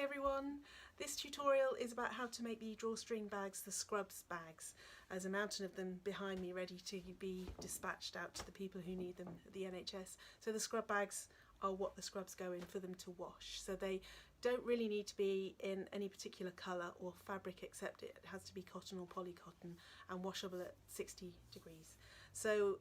everyone, this tutorial is about how to make the drawstring bags, the scrubs bags. There's a mountain of them behind me ready to be dispatched out to the people who need them at the NHS. So the scrub bags are what the scrubs go in for them to wash. So they don't really need to be in any particular colour or fabric, except it has to be cotton or polycotton and washable at 60 degrees. So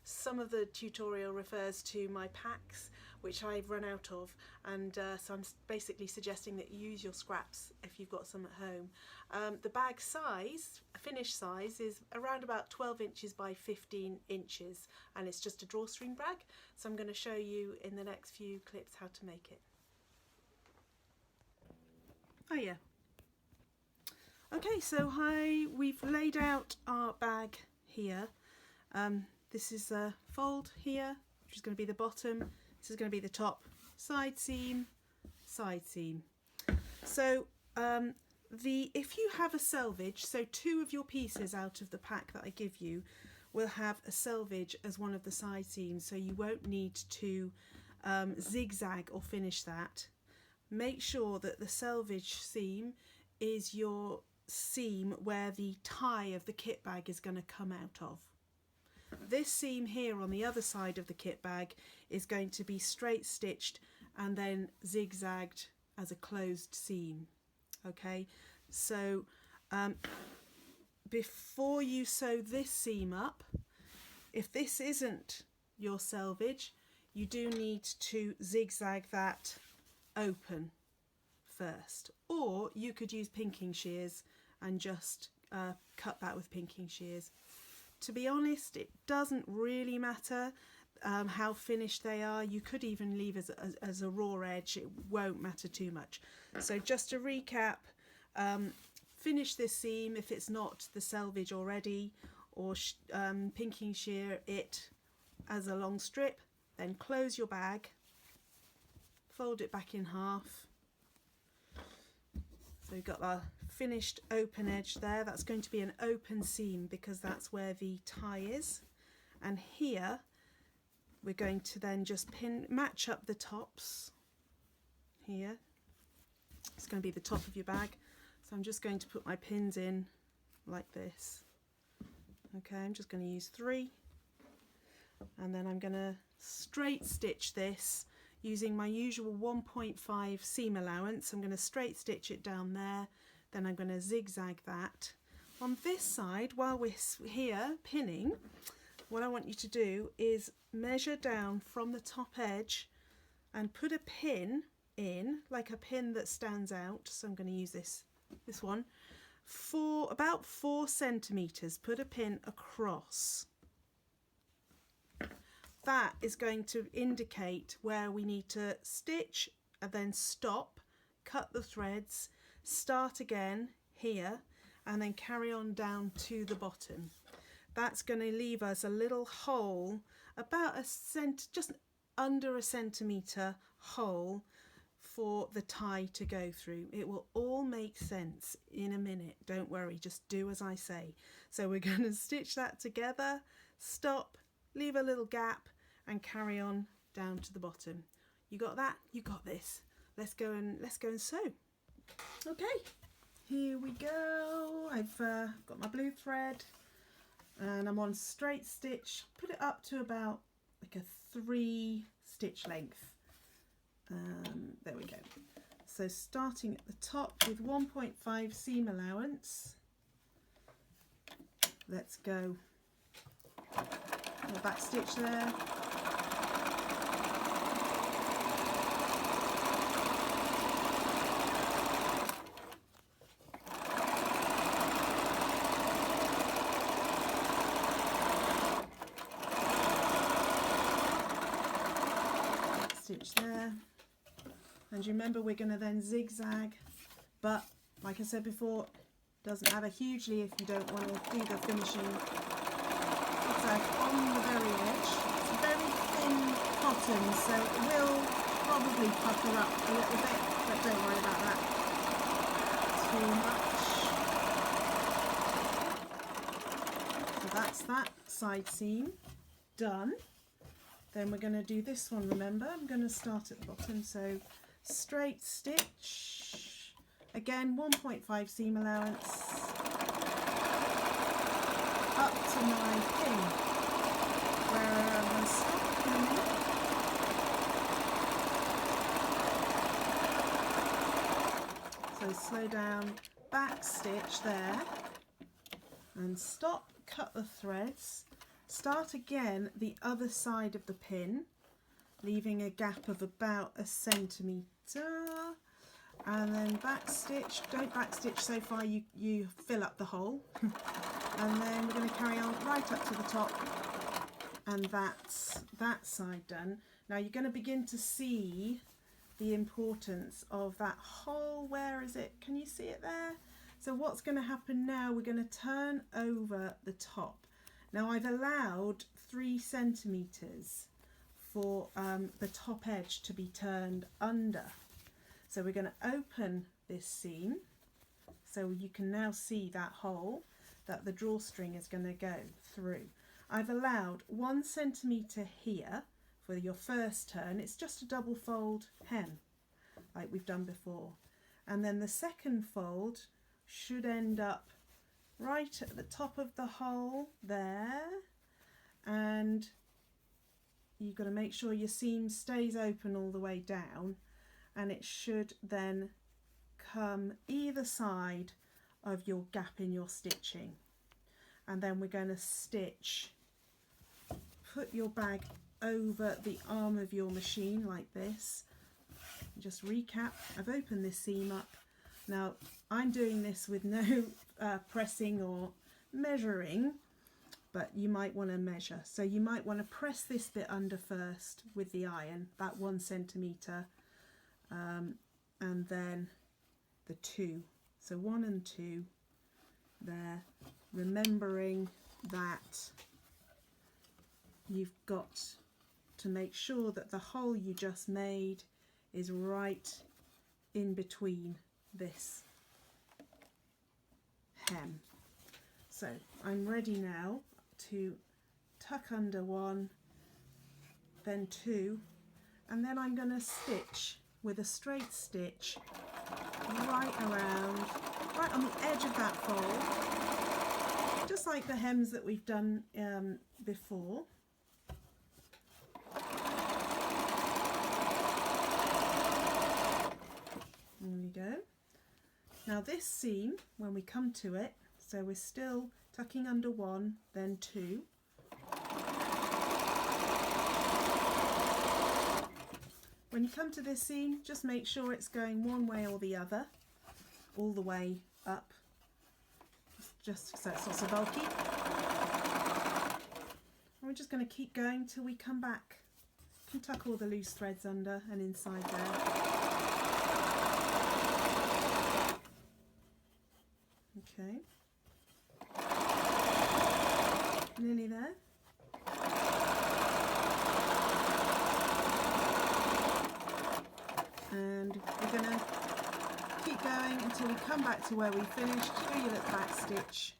some of the tutorial refers to my packs, which I've run out of, and so I'm basically suggesting that you use your scraps if you've got some at home. The bag size, finished size, is around about 12 inches by 15 inches, and it's just a drawstring bag. So I'm going to show you in the next few clips how to make it. Oh yeah. Okay, so we've laid out our bag here. This is a fold here, which is going to be the bottom. This is going to be the top. Side seam, side seam. So if you have a selvage, so 2 of your pieces out of the pack that I give you will have a selvage as one of the side seams, so you won't need to zigzag or finish that. Make sure that the selvage seam is your seam where the tie of the kit bag is going to come out of. This seam here on the other side of the kit bag is going to be straight stitched and then zigzagged as a closed seam. Okay, so before you sew this seam up, if this isn't your selvage, you do need to zigzag that open first, or you could use pinking shears and just cut that with pinking shears. To be honest, it doesn't really matter how finished they are. You could even leave as a raw edge, it won't matter too much. So just to recap, finish this seam if it's not the selvage already, or pinking shear it as a long strip, then close your bag, fold it back in half. So you've got the finished open edge there. That's going to be an open seam because that's where the tie is. And here we're going to then just match up the tops here. It's going to be the top of your bag. So I'm just going to put my pins in like this. Okay, I'm just going to use 3. And then I'm going to straight stitch this using my usual 1.5 seam allowance. I'm going to straight stitch it down there, then I'm going to zigzag that. On this side, while we're here pinning, what I want you to do is measure down from the top edge and put a pin in, like a pin that stands out. So I'm going to use this one, for about 4 centimeters. Put a pin across. That is going to indicate where we need to stitch and then stop, cut the threads, start again here, and then carry on down to the bottom. That's going to leave us a little hole, about just under a centimetre hole for the tie to go through. It will all make sense in a minute, don't worry, just do as I say. So we're going to stitch that together, stop, leave a little gap, and carry on down to the bottom. You got that? You got this. Let's go and sew. Okay, here we go. I've got my blue thread and I'm on straight stitch. Put it up to about like a 3 stitch length. There we go. So starting at the top with 1.5 seam allowance. Let's go. Back stitch there. Stitch there, and remember we're going to then zigzag, but like I said before, doesn't matter hugely if you don't want to do the finishing zigzag on the very edge. It's very thin cotton, so it will probably pucker up a little bit, but don't worry about that too much. So that's that side seam done. Then we're going to do this one, remember, I'm going to start at the bottom, so straight stitch, Again, 1.5 seam allowance up to my pin, where I'm going to stop in a minute. So slow down, back stitch there, and stop, cut the threads, start again the other side of the pin, leaving a gap of about a centimetre, and then back stitch. Don't back stitch so far you fill up the hole. And then we're going to carry on right up to the top, and that's that side done. Now you're going to begin to see the importance of that hole. Where is it? Can you see it there? So what's going to happen now, we're going to turn over the top. Now I've allowed 3 centimetres for the top edge to be turned under. So we're going to open this seam, so you can now see that hole that the drawstring is going to go through. I've allowed 1 centimetre here for your first turn. It's just a double fold hem like we've done before, and then the second fold should end up right at the top of the hole there, and you've got to make sure your seam stays open all the way down, and it should then come either side of your gap in your stitching. And then we're going to stitch, put your bag over the arm of your machine like this. Just recap, I've opened this seam up. Now I'm doing this with no pressing or measuring, but you might want to measure. So you might want to press this bit under first with the iron, that 1 centimetre, and then the 2. So 1 and 2 there, remembering that you've got to make sure that the hole you just made is right in between this hem. So I'm ready now to tuck under 1, then 2, and then I'm going to stitch with a straight stitch right around, right on the edge of that fold, just like the hems that we've done before. There we go. Now this seam, when we come to it, so we're still tucking under 1, then 2. When you come to this seam, just make sure it's going one way or the other, all the way up, just so it's not so bulky. And we're just going to keep going till we come back. You can tuck all the loose threads under and inside there. Okay. Nearly there. And we're going to keep going until we come back to where we finished. Do your little back stitch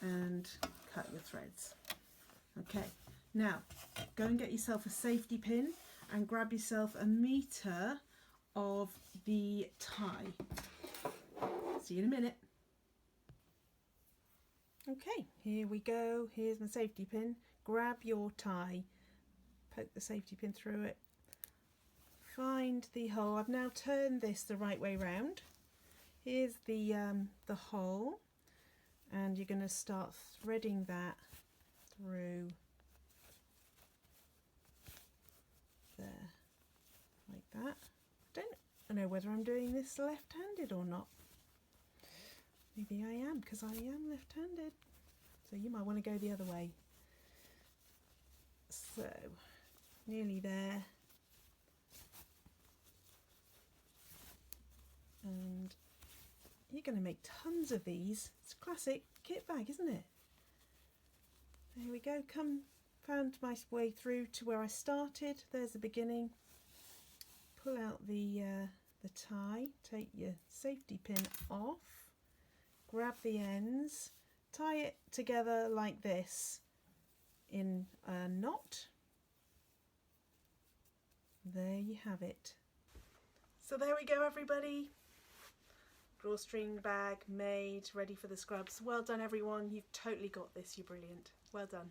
and cut your threads. Okay, now go and get yourself a safety pin and grab yourself a metre of the tie. See you in a minute. Okay, here we go. Here's my safety pin. Grab your tie, poke the safety pin through it, find the hole. I've now turned this the right way round. Here's the hole, and you're going to start threading that through there, like that. I don't know whether I'm doing this left-handed or not. Maybe I am, because I am left-handed, so you might want to go the other way. So, nearly there. And you're going to make tons of these. It's a classic kit bag, isn't it? There we go. Found my way through to where I started. There's the beginning. Pull out the tie. Take your safety pin off. Grab the ends. Tie it together like this in a knot. There you have it. So there we go, everybody. Drawstring bag made, ready for the scrubs. Well done everyone, you've totally got this, you're brilliant. Well done.